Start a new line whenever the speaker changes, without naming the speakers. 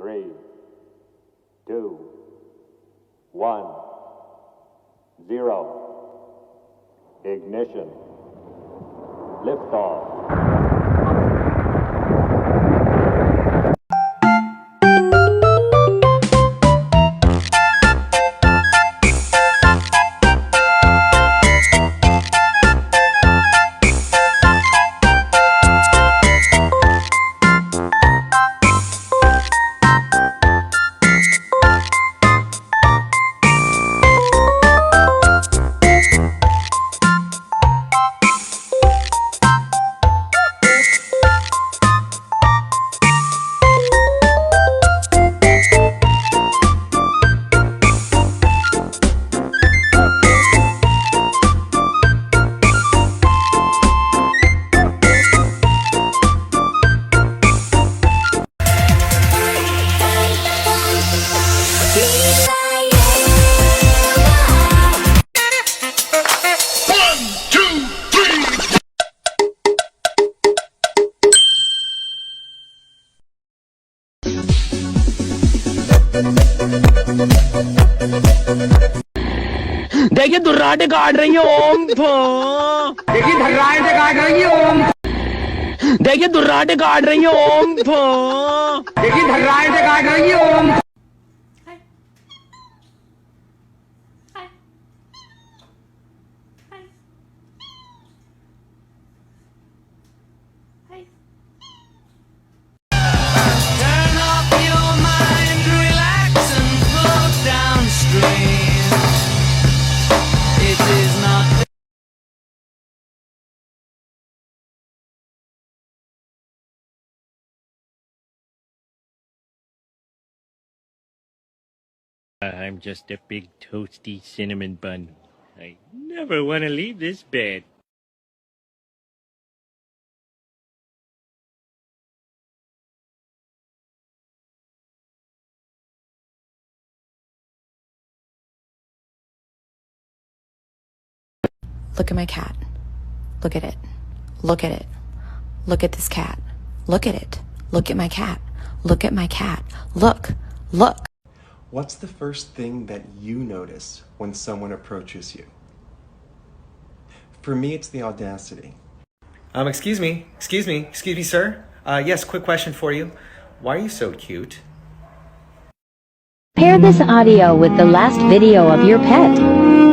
3, 2, 1, 0. Ignition. Liftoff.
देखिए दुर्राटे काट रही है ओम। देखिए दुर्राटे काट रही है ओम। देखिए दुर्राटे काट रही है ओम। देखिए दुर्राटे काट रही है ओम।
Turn off your mind, relax and float downstream. It is not.
I'm just a big toasty cinnamon bun. I never want to leave this bed.
Look at my cat. Look at it. Look at it. Look at this cat. Look at it. Look at my cat. Look at my cat. Look. Look.
What's the first thing that you notice when someone approaches you? For me, it's the audacity.
Excuse me, sir. Yes, quick question for you. Why are you so cute?
Pair this audio with the last video of your pet.